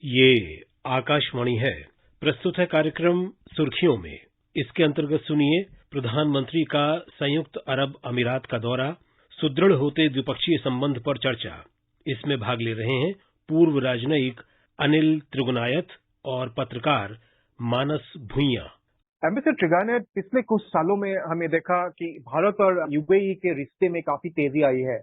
ये आकाशवाणी है। प्रस्तुत है कार्यक्रम सुर्खियों में। इसके अंतर्गत सुनिए प्रधानमंत्री का संयुक्त अरब अमीरात का दौरा, सुदृढ़ होते द्विपक्षीय संबंध पर चर्चा। इसमें भाग ले रहे हैं पूर्व राजनयिक अनिल त्रिगुनायत और पत्रकार मानस भुइयां। एम्बेसडर त्रिगुनायत, पिछले कुछ सालों में हमें देखा कि भारत और यूएई के रिश्ते में काफी तेजी आई है।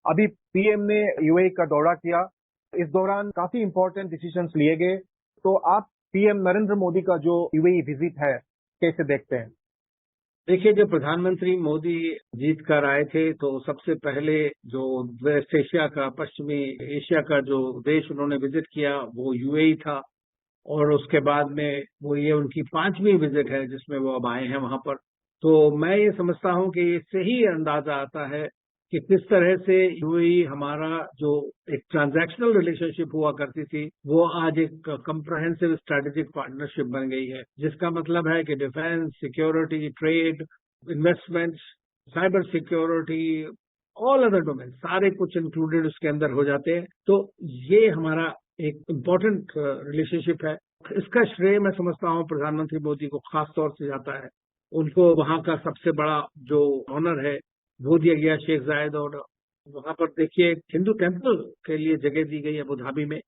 अभी पीएम ने यूएई का दौरा किया। इस दौरान काफी इंपॉर्टेंट डिसीजंस लिए गए। तो आप पीएम नरेंद्र मोदी का जो यूएई विजिट है कैसे देखते हैं? देखिए, जब प्रधानमंत्री मोदी जीत कर आए थे तो सबसे पहले जो वेस्ट एशिया का, पश्चिमी एशिया का जो देश उन्होंने विजिट किया वो यूएई था। और उसके बाद में वो ये उनकी 5वीं विजिट है जिसमें वो अब आए हैं वहां पर। तो मैं ये समझता हूं कि इससे ही अंदाजा आता है कि किस तरह से यूएई हमारा जो एक ट्रांजैक्शनल रिलेशनशिप हुआ करती थी वो आज एक कंप्रहेंसिव स्ट्रेटेजिक पार्टनरशिप बन गई है, जिसका मतलब है कि defence, security, trade, investments, cyber security, all other domain सारे कुछ इंक्लूडेड उसके अंदर हो जाते हैं। तो ये हमारा एक इम्पोर्टेंट रिलेशनशिप है। इसका श्रेय मैं समझता हूँ प्रधानमंत्री मोदी को खास तौर से जाता है। उनको वहां का सबसे बड़ा जो ऑनर है वो दिया गया शेख जायद, और वहां पर देखिए हिंदू टेम्पल के लिए जगह दी गई अबू धाबी में।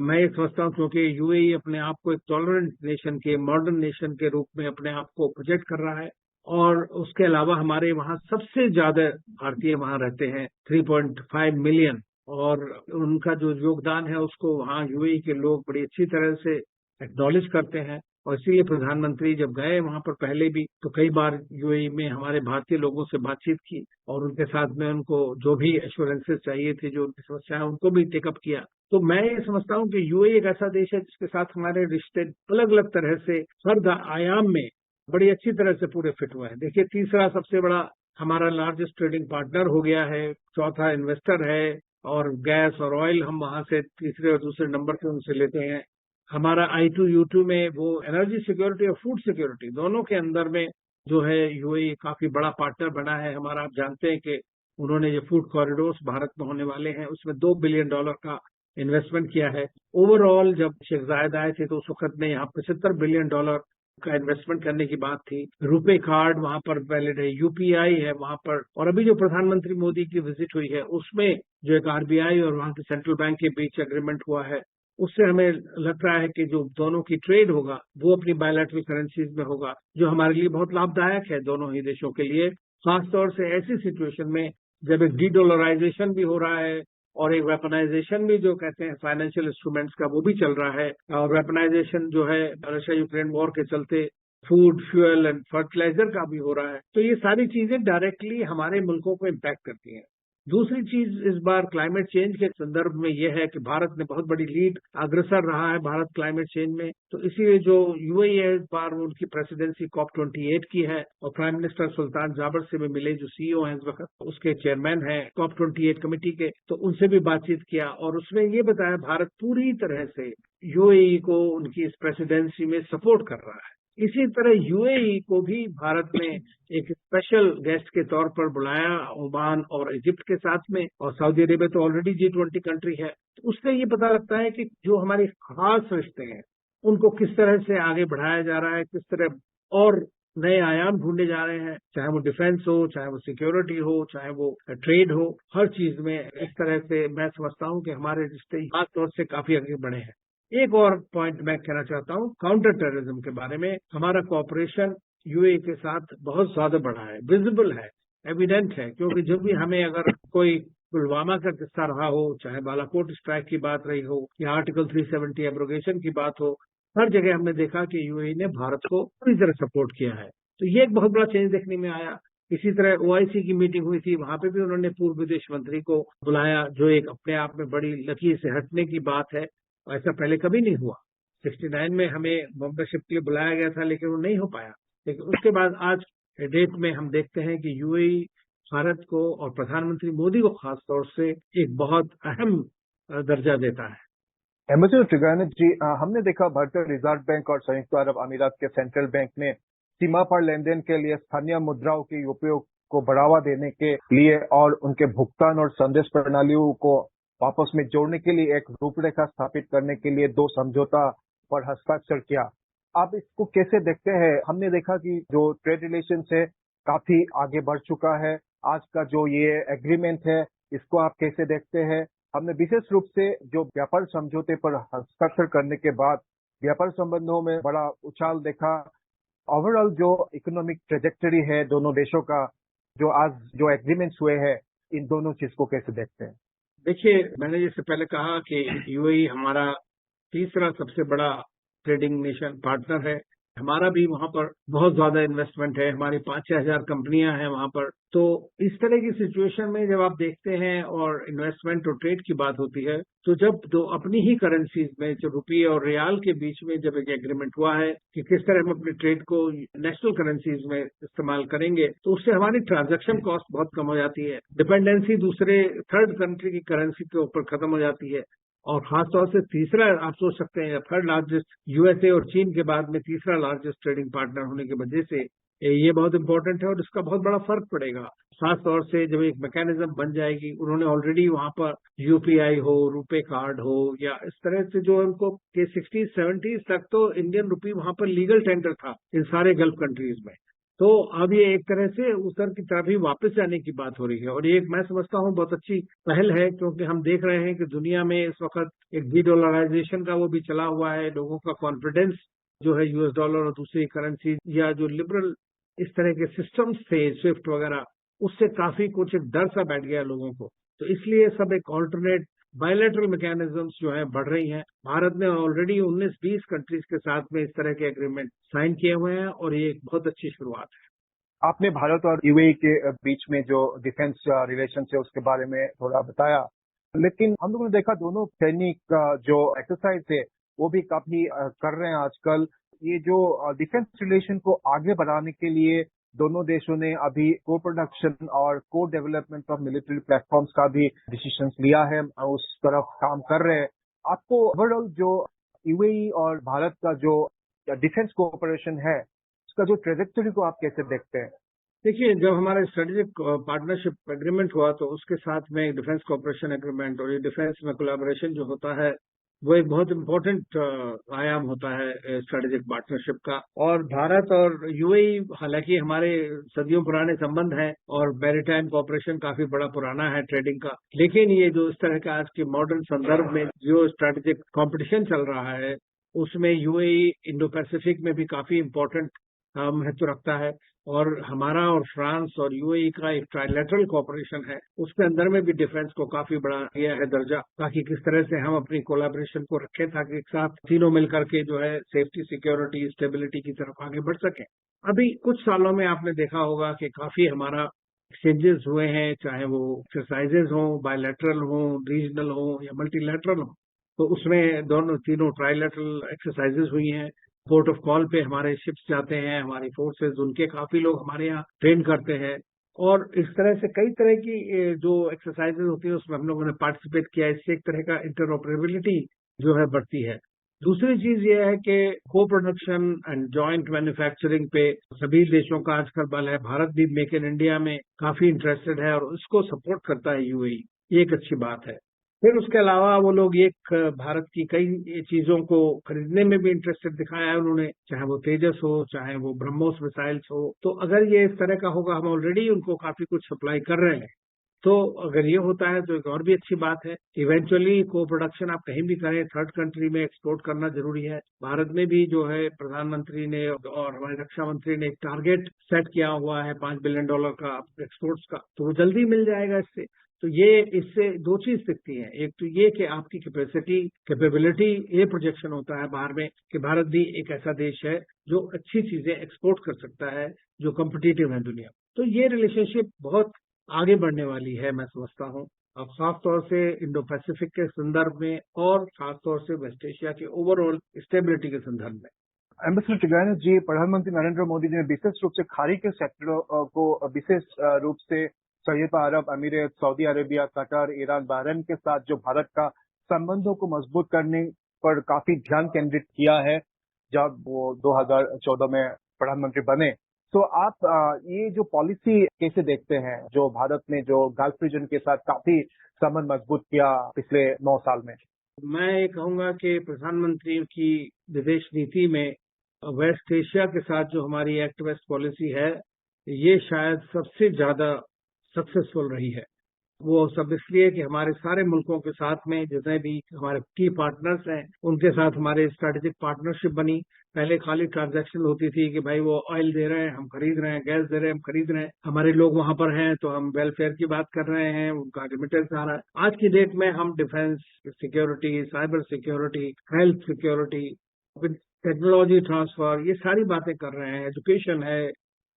मैं ये समझता हूँ क्योंकि यूएई अपने आप को एक टॉलरेंट नेशन के, मॉडर्न नेशन के रूप में अपने आप को प्रोजेक्ट कर रहा है। और उसके अलावा हमारे वहाँ सबसे ज्यादा भारतीय वहाँ रहते हैं, 3.5 मिलियन। और उनका जो योगदान है उसको वहाँ यूएई के लोग बड़ी अच्छी तरह से एक्नॉलेज करते हैं। और इसीलिए प्रधानमंत्री जब गए वहां पर पहले भी तो कई बार यूएई में हमारे भारतीय लोगों से बातचीत की और उनके साथ में उनको जो भी एश्योरेंसेस चाहिए थे, जो उनकी समस्याएं, उनको भी टेकअप किया। तो मैं ये समझता हूँ कि यूएई एक ऐसा देश है जिसके साथ हमारे रिश्ते अलग अलग तरह से हर आयाम में बड़ी अच्छी तरह से पूरे फिट हुए हैं। देखिए, तीसरा सबसे बड़ा हमारा लार्जेस्ट ट्रेडिंग पार्टनर हो गया है, चौथा इन्वेस्टर है, और गैस और ऑयल हम वहां से तीसरे और दूसरे नंबर पे उनसे लेते हैं। हमारा I2U2 में वो एनर्जी सिक्योरिटी और फूड सिक्योरिटी दोनों के अंदर में जो है यूएई काफी बड़ा पार्टनर बना है हमारा। आप जानते हैं कि उन्होंने जो फूड कॉरिडोर्स भारत में होने वाले हैं उसमें $2 बिलियन का इन्वेस्टमेंट किया है। ओवरऑल जब शेख जायद आए थे तो उस वक्त में यहाँ $75 बिलियन का इन्वेस्टमेंट करने की बात थी। रुपे कार्ड वहां पर वैलिड है, यूपीआई है वहां पर। और अभी जो प्रधानमंत्री मोदी की विजिट हुई है उसमें जो एक आरबीआई और वहां के सेंट्रल बैंक के बीच एग्रीमेंट हुआ है, उससे हमें लग रहा है कि जो दोनों की ट्रेड होगा वो अपनी बायलैटरल करेंसीज में होगा, जो हमारे लिए बहुत लाभदायक है दोनों ही देशों के लिए। खासतौर से ऐसी सिचुएशन में जब एक डीडॉलराइजेशन भी हो रहा है और एक वेपनाइजेशन भी जो कहते हैं फाइनेंशियल इंस्ट्रूमेंट्स का वो भी चल रहा है। और वेपनाइजेशन जो है रशिया यूक्रेन वॉर के चलते फूड, फ्यूल एंड फर्टिलाइजर का भी हो रहा है। तो ये सारी चीजें डायरेक्टली हमारे मुल्कों को इम्पैक्ट करती हैं। दूसरी चीज इस बार क्लाइमेट चेंज के संदर्भ में यह है कि भारत ने बहुत बड़ी लीड अग्रसर रहा है भारत क्लाइमेट चेंज में। तो इसीलिए जो यूएई है इस बार उनकी प्रेसिडेंसी COP28 की है और प्राइम मिनिस्टर सुल्तान जाबर से भी मिले, जो सीईओ हैं इस वक्त, उसके चेयरमैन हैं COP28 कमेटी के। तो उनसे भी बातचीत किया और उसमें ये बताया भारत पूरी तरह से यूएई को उनकी इस प्रेसिडेंसी में सपोर्ट कर रहा है। इसी तरह यूएई को भी भारत ने एक स्पेशल गेस्ट के तौर पर बुलाया, ओमान और इजिप्ट के साथ में, और सऊदी अरेबिया तो ऑलरेडी G20 कंट्री है। तो उससे ये पता लगता है कि जो हमारे खास रिश्ते हैं उनको किस तरह से आगे बढ़ाया जा रहा है, किस तरह और नए आयाम ढूंढे जा रहे हैं, चाहे वो डिफेंस हो, चाहे वो सिक्योरिटी हो, चाहे वो ट्रेड हो, हर चीज में इस तरह से मैं समझता हूँ कि हमारे रिश्ते खास तौर से काफी आगे बढ़े हैं। एक और पॉइंट मैं कहना चाहता हूँ काउंटर टेररिज्म के बारे में। हमारा कॉपरेशन यूएई के साथ बहुत ज्यादा बढ़ा है, विजिबल है, एविडेंट है। क्योंकि जब भी हमें अगर कोई पुलवामा का किस्सा रहा हो, चाहे बालाकोट स्ट्राइक की बात रही हो या आर्टिकल 370 एब्रोगेशन की बात हो, हर जगह हमने देखा कि यूएई ने भारत को पूरी तरह सपोर्ट किया है। तो ये एक बहुत बड़ा चेंज देखने में आया। इसी तरह OIC की मीटिंग हुई थी, वहां पे भी उन्होंने पूर्व विदेश मंत्री को बुलाया, जो एक अपने आप में बड़ी लकीर से हटने की बात है। ऐसा पहले कभी नहीं हुआ। 69 में हमें मेंबरशिप के लिए बुलाया गया था लेकिन वो नहीं हो पाया। लेकिन उसके बाद आज डेट में हम देखते हैं कि यूएई भारत को और प्रधानमंत्री मोदी को खास तौर से एक बहुत अहम दर्जा देता है। एम्बेसडर त्रिगुनायत जी, हमने देखा भारतीय रिजर्व बैंक और संयुक्त अरब अमीरात के सेंट्रल बैंक ने सीमा पर लेन देन के लिए स्थानीय मुद्राओं के उपयोग को बढ़ावा देने के लिए और उनके भुगतान और संदेश प्रणालियों को वापस में जोड़ने के लिए एक रूपरेखा स्थापित करने के लिए 2 समझौता पर हस्ताक्षर किया। आप इसको कैसे देखते हैं? हमने देखा कि जो ट्रेड रिलेशंस है काफी आगे बढ़ चुका है। आज का जो ये एग्रीमेंट है इसको आप कैसे देखते हैं? हमने विशेष रूप से जो व्यापार समझौते पर हस्ताक्षर करने के बाद व्यापार संबंधों में बड़ा उछाल देखा। ओवरऑल जो इकोनॉमिक ट्रेजेक्टरी है दोनों देशों का, जो आज जो एग्रीमेंट्स हुए हैं, इन दोनों चीज को कैसे देखते हैं? देखिए, मैंने जैसे पहले कहा कि यूएई हमारा तीसरा सबसे बड़ा ट्रेडिंग नेशन पार्टनर है। हमारा भी वहां पर बहुत ज्यादा इन्वेस्टमेंट है, हमारी 5-6 हजार कंपनियां हैं वहां पर। तो इस तरह की सिचुएशन में जब आप देखते हैं और इन्वेस्टमेंट और ट्रेड की बात होती है, तो जब दो अपनी ही करेंसीज में, जो रुपये और रियाल के बीच में जब एक एग्रीमेंट हुआ है कि किस तरह हम अपने ट्रेड को नेशनल करेंसीज में इस्तेमाल करेंगे, तो उससे हमारी ट्रांजैक्शन कॉस्ट बहुत कम हो जाती है, डिपेंडेंसी दूसरे थर्ड कंट्री की करेंसी के ऊपर खत्म हो जाती है। और खासतौर से तीसरा आप सोच सकते हैं, थर्ड लार्जेस्ट यूएसए और चीन के बाद में तीसरा लार्जेस्ट ट्रेडिंग पार्टनर होने की वजह से ये बहुत इंपॉर्टेंट है और इसका बहुत बड़ा फर्क पड़ेगा। खास तौर से जब एक मैकेनिज्म बन जाएगी, उन्होंने ऑलरेडी वहां पर यूपीआई हो, रुपे कार्ड हो, या इस तरह से जो उनको के 60-70 तक तो इंडियन रुपी वहां पर लीगल टेंडर था इन सारे गल्फ कंट्रीज में। तो अब ये एक तरह से उतर की तरफ ही वापस जाने की बात हो रही है और ये मैं समझता हूँ बहुत अच्छी पहल है, क्योंकि हम देख रहे हैं कि दुनिया में इस वक्त एक डीडॉलराइजेशन का वो भी चला हुआ है। लोगों का कॉन्फिडेंस जो है यूएस डॉलर और दूसरी करेंसी या जो लिबरल इस तरह के सिस्टम्स थे, स्विफ्ट वगैरह, उससे काफी कुछ एक डर सा बैठ गया लोगों को। तो इसलिए सब एक ऑल्टरनेट बायलैटरल मैकेनिज्म्स जो है बढ़ रही हैं। भारत ने ऑलरेडी 19-20 कंट्रीज के साथ में इस तरह के एग्रीमेंट साइन किए हुए हैं और ये एक बहुत अच्छी शुरुआत है। आपने भारत और यूएई के बीच में जो डिफेंस रिलेशन है उसके बारे में थोड़ा बताया, लेकिन हम लोगों ने देखा दोनों सैनिक जो एक्सरसाइज है वो भी काफी कर रहे हैं आजकल। ये जो डिफेंस रिलेशन को आगे बढ़ाने के लिए दोनों देशों ने अभी को प्रोडक्शन और को डेवलपमेंट ऑफ मिलिट्री प्लेटफॉर्म्स का भी डिसीजन लिया है, उस तरफ काम कर रहे हैं। आपको ओवरऑल जो यूएई और भारत का जो डिफेंस कोऑपरेशन है उसका जो ट्रेजेक्टरी को आप कैसे देखते हैं? देखिए, जब हमारा स्ट्रेटेजिक पार्टनरशिप एग्रीमेंट हुआ तो उसके साथ में डिफेंस कोऑपरेशन एग्रीमेंट और ये डिफेंस में कोलैबोरेशन जो होता है वो एक बहुत इम्पोर्टेंट आयाम होता है स्ट्रेटेजिक पार्टनरशिप का। और भारत और यूएई हालांकि हमारे सदियों पुराने संबंध हैं और मैरीटाइम कोऑपरेशन काफी बड़ा पुराना है ट्रेडिंग का, लेकिन ये जो इस तरह का आज के मॉडर्न संदर्भ में जो स्ट्रेटेजिक कंपटीशन चल रहा है उसमें यूएई इंडो पैसिफिक में भी काफी इम्पोर्टेंट महत्व रखता है। और हमारा और फ्रांस और यूएई का एक ट्राइलेटरल कोऑपरेशन है, उसके अंदर में भी डिफेंस को काफी बड़ा दिया है दर्जा, ताकि किस तरह से हम अपनी कोलैबोरेशन को रखें ताकि एक साथ तीनों मिलकर के जो है सेफ्टी, सिक्योरिटी, स्टेबिलिटी की तरफ आगे बढ़ सकें। अभी कुछ सालों में आपने देखा होगा कि काफी हमारा एक्सचेंजेस हुए हैं, चाहे वो एक्सरसाइजेज हों, बायलैटरल हों, रीजनल हों या मल्टीलैटरल हों। तो उसमें दोनों तीनों ट्राइलेटरल एक्सरसाइजेज हुई हैं। पोर्ट ऑफ कॉल पे हमारे शिप्स जाते हैं, हमारी फोर्सेज, उनके काफी लोग हमारे यहाँ ट्रेन करते हैं। और इस तरह से कई तरह की जो एक्सरसाइजेज होती है उसमें हम लोगों ने पार्टिसिपेट किया। इससे एक तरह का इंटरऑपरेबिलिटी जो है बढ़ती है। दूसरी चीज ये है कि को प्रोडक्शन एंड जॉइंट मैन्युफैक्चरिंग पे सभी देशों का आजकल बल है। भारत भी मेक इन इंडिया में काफी इंटरेस्टेड है और उसको सपोर्ट करता है यूएई। ये एक अच्छी बात है। फिर उसके अलावा वो लोग एक भारत की कई चीजों को खरीदने में भी इंटरेस्टेड दिखाया है उन्होंने, चाहे वो तेजस हो, चाहे वो ब्रह्मोस मिसाइल्स हो। तो अगर ये इस तरह का होगा, हम ऑलरेडी उनको काफी कुछ सप्लाई कर रहे हैं, तो अगर ये होता है तो एक और भी अच्छी बात है। इवेंचुअली को प्रोडक्शन आप कहीं भी करें, थर्ड कंट्री में एक्सपोर्ट करना जरूरी है। भारत में भी जो है प्रधानमंत्री ने और हमारे रक्षा मंत्री ने एक टारगेट सेट किया हुआ है $5 बिलियन का एक्सपोर्ट्स का, तो वो जल्दी मिल जाएगा इससे। तो ये इससे दो चीज दिखती है, एक तो ये कि आपकी कैपेबिलिटी, ये प्रोजेक्शन होता है बाहर में कि भारत भी एक ऐसा देश है जो अच्छी चीजें एक्सपोर्ट कर सकता है, जो कम्पिटिटिव है दुनिया। तो ये रिलेशनशिप बहुत आगे बढ़ने वाली है मैं समझता हूँ, अब खास तौर से इंडो पैसिफिक के संदर्भ में और खास तौर से वेस्ट एशिया के ओवरऑल स्टेबिलिटी के संदर्भ में। एम्बेसडर टिग्रानस जी, प्रधानमंत्री नरेंद्र मोदी जी ने विशेष रूप से खाड़ी के सेक्टरों को विशेष रूप से संयुक्त अरब अमीरात, Saudi Arabia, Qatar, Iran, Bahrain के साथ जो भारत का संबंधों को मजबूत करने पर काफी ध्यान केंद्रित किया है। जब वो 2014 में प्रधानमंत्री बने तो आप ये जो पॉलिसी कैसे देखते हैं, जो भारत ने जो गल्फ रीजन के साथ काफी संबंध मजबूत किया पिछले 9 साल में? मैं ये कहूंगा कि प्रधानमंत्री की विदेश नीति में वेस्ट एशिया के साथ जो हमारी एक्ट वेस्ट पॉलिसी है, ये शायद सबसे ज्यादा सक्सेसफुल रही है। वो सब इसलिए कि हमारे सारे मुल्कों के साथ में जितने भी हमारे की पार्टनर्स हैं, उनके साथ हमारे स्ट्रेटेजिक पार्टनरशिप बनी। पहले खाली ट्रांजैक्शन होती थी कि भाई वो ऑयल दे रहे हैं, हम खरीद रहे हैं, गैस दे रहे हैं, हम खरीद रहे हैं, हमारे लोग वहां पर हैं तो हम वेलफेयर की बात कर रहे हैं, उनका रेमिटेंस आ रहा है। आज की डेट में हम defence security, cyber security, health security, technology transfer, ये सारी बातें कर रहे हैं, एजुकेशन है,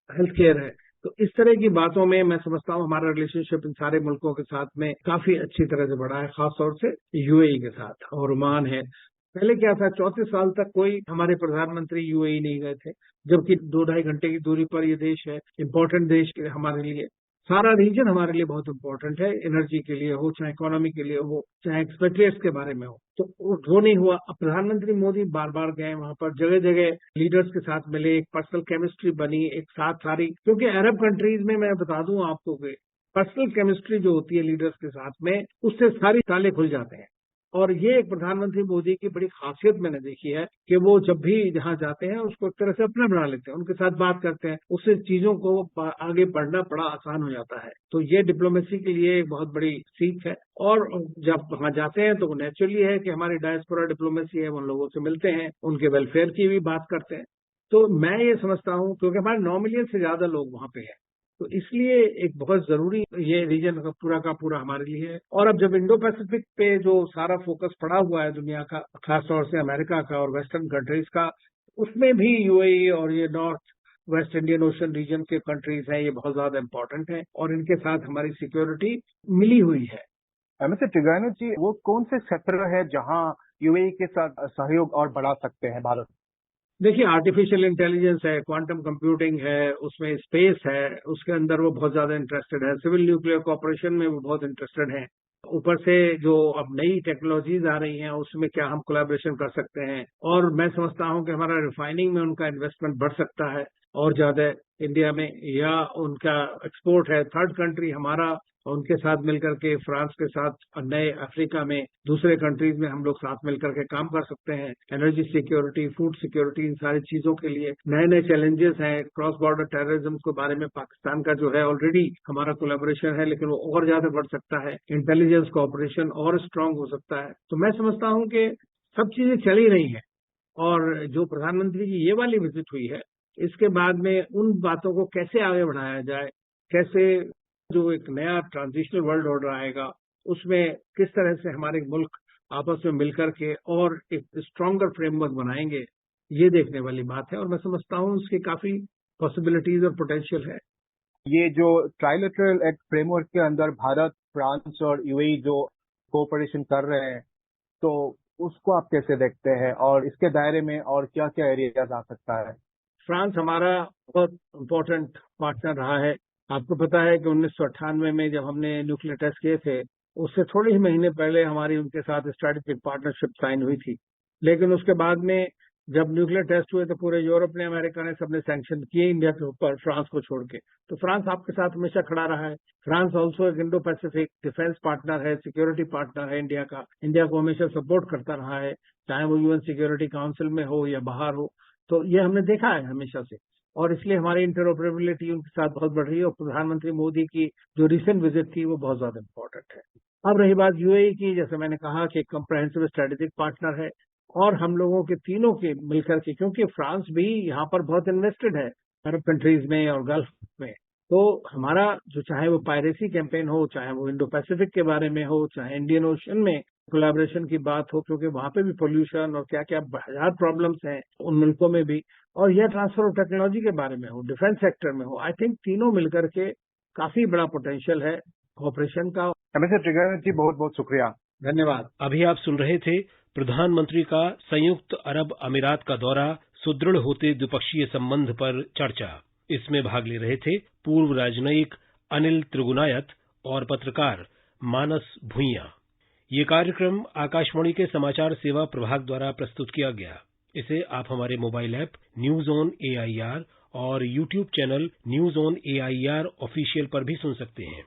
हेल्थ केयर है। तो इस तरह की बातों में मैं समझता हूँ हमारा रिलेशनशिप इन सारे मुल्कों के साथ में काफी अच्छी तरह से बढ़ा है, खासतौर से यूएई के साथ और ओमान है। पहले क्या था, 34 साल तक कोई हमारे प्रधानमंत्री यूएई नहीं गए थे, जबकि 2-2.5 घंटे की दूरी पर ये देश है, इम्पोर्टेंट देश हमारे लिए। सारा रीजन हमारे लिए बहुत इंपॉर्टेंट है, एनर्जी के लिए हो, चाहे इकोनॉमी के लिए हो, चाहे एक्सपेट्रिएट्स के बारे में हो। तो वो नहीं हुआ। अब प्रधानमंत्री मोदी बार बार गए वहां पर, जगह जगह लीडर्स के साथ मिले, एक पर्सनल केमिस्ट्री बनी, एक साथ सारी, क्योंकि अरब कंट्रीज में मैं बता दूं आपको कि पर्सनल केमिस्ट्री जो होती है लीडर्स के साथ में, उससे सारी ताले खुल जाते हैं। और ये एक प्रधानमंत्री मोदी की बड़ी खासियत मैंने देखी है कि वो जब भी जहां जाते हैं उसको एक तरह से अपना बना लेते हैं, उनके साथ बात करते हैं, उससे चीजों को आगे बढ़ना बड़ा आसान हो जाता है। तो ये डिप्लोमेसी के लिए एक बहुत बड़ी सीख है। और जब वहां जाते हैं तो वो नेचुरली है कि हमारी डायस्पोरा डिप्लोमेसी है, उन लोगों से मिलते हैं, उनके वेलफेयर की भी बात करते हैं। तो मैं ये समझता हूं, क्योंकि हमारे 9 मिलियन से ज्यादा लोग वहां पे हैं, तो इसलिए एक बहुत जरूरी ये रीजन का पूरा हमारे लिए है। और अब जब इंडो पैसिफिक पे जो सारा फोकस पड़ा हुआ है दुनिया का, खासतौर से अमेरिका का और वेस्टर्न कंट्रीज का, उसमें भी यूएई और ये north west Indian ocean region के कंट्रीज हैं, ये बहुत ज्यादा इंपॉर्टेंट है और इनके साथ हमारी सिक्योरिटी मिली हुई है। मिस्टर टिग्रानो जी, वो कौन से क्षेत्र है जहां यूएई के साथ सहयोग और बढ़ा सकते हैं भारत? देखिए, आर्टिफिशियल इंटेलिजेंस है, क्वांटम कंप्यूटिंग है, उसमें स्पेस है, उसके अंदर वो बहुत ज्यादा इंटरेस्टेड है। सिविल न्यूक्लियर कॉर्पोरेशन में वो बहुत इंटरेस्टेड है। ऊपर से जो अब नई टेक्नोलॉजीज आ रही हैं, उसमें क्या हम कोलैबोरेशन कर सकते हैं। और मैं समझता हूं कि हमारा रिफाइनिंग में उनका इन्वेस्टमेंट बढ़ सकता है और ज्यादा इंडिया में, या उनका एक्सपोर्ट है थर्ड कंट्री हमारा, उनके साथ मिलकर के, फ्रांस के साथ, नए अफ्रीका में, दूसरे कंट्रीज में हम लोग साथ मिलकर के काम कर सकते हैं। एनर्जी सिक्योरिटी, फूड सिक्योरिटी, इन सारी चीजों के लिए नए नए चैलेंजेस हैं। क्रॉस बॉर्डर टेररिज्म के बारे में पाकिस्तान का जो है ऑलरेडी हमारा कोलैबोरेशन है, लेकिन वो और ज्यादा बढ़ सकता है। इंटेलिजेंस कोऑपरेशन और स्ट्रांग हो सकता है। तो मैं समझता हूं कि सब चीजें चल ही रही हैं। और जो प्रधानमंत्री की ये वाली विजिट हुई है, इसके बाद में उन बातों को कैसे आगे बढ़ाया जाए, कैसे जो एक नया ट्रांजिशनल वर्ल्ड ऑर्डर आएगा, उसमें किस तरह से हमारे मुल्क आपस में मिलकर के और एक स्ट्रॉन्गर फ्रेमवर्क बनाएंगे, ये देखने वाली बात है। और मैं समझता हूँ इसकी काफी पॉसिबिलिटीज और पोटेंशियल है। ये जो ट्राइलेटरल एक्ट फ्रेमवर्क के अंदर भारत, फ्रांस और यूएई जो कोऑपरेशन कर रहे हैं, तो उसको आप कैसे देखते हैं और इसके दायरे में और क्या क्या एरियाज आ सकता है? फ्रांस हमारा बहुत इम्पोर्टेंट पार्टनर रहा है। आपको पता है कि 1998 में जब हमने न्यूक्लियर टेस्ट किए थे, उससे थोड़े ही महीने पहले हमारी उनके साथ स्ट्रेटेजिक पार्टनरशिप साइन हुई थी। लेकिन उसके बाद में जब न्यूक्लियर टेस्ट हुए तो पूरे यूरोप ने, अमेरिका ने, सबने सैंक्शन किए इंडिया के ऊपर, फ्रांस को छोड़ के। तो फ्रांस आपके साथ हमेशा खड़ा रहा है। फ्रांस ऑल्सो एक इंडो पैसिफिक डिफेंस पार्टनर है, सिक्योरिटी पार्टनर है इंडिया का। इंडिया को हमेशा सपोर्ट करता रहा है, चाहे वो यूएन सिक्योरिटी काउंसिल में हो या बाहर हो। तो ये हमने देखा है हमेशा से, और इसलिए हमारी इंटरऑपरेबिलिटी उनके साथ बहुत बढ़ रही है। और प्रधानमंत्री मोदी की जो रिसेंट विजिट थी वो बहुत ज्यादा इंपॉर्टेंट है। अब रही बात यूएई की, जैसे मैंने कहा कि एक कंप्रहेंसिव स्ट्रेटेजिक पार्टनर है, और हम लोगों के तीनों के मिलकर के, क्योंकि फ्रांस भी यहाँ पर बहुत इन्वेस्टेड है अरब कंट्रीज में और गल्फ में, तो हमारा जो, चाहे वो पायरेसी कैंपेन हो, चाहे वो इंडो पैसिफिक के बारे में हो, चाहे इंडियन ओशन में कोलैबोरेशन की बात हो, क्योंकि वहां पे भी पोल्यूशन और क्या क्या हजार प्रॉब्लम्स हैं उन मुल्कों में भी, और यह ट्रांसफर ऑफ टेक्नोलॉजी के बारे में हो, डिफेंस सेक्टर में हो, आई थिंक तीनों मिलकर के काफी बड़ा पोटेंशियल है कोऑपरेशन का। मिस्टर टिग्रानो जी, बहुत बहुत शुक्रिया। धन्यवाद। अभी आप सुन रहे थे प्रधानमंत्री का संयुक्त अरब अमीरात का दौरा, सुदृढ़ होते द्विपक्षीय संबंध पर चर्चा। इसमें भाग ले रहे थे पूर्व राजनयिक अनिल त्रिगुनायत और पत्रकार मानस भुइयां। ये कार्यक्रम आकाशवाणी के समाचार सेवा प्रभाग द्वारा प्रस्तुत किया गया। इसे आप हमारे mobile app news on AIR और YouTube channel news on AIR official पर भी सुन सकते हैं।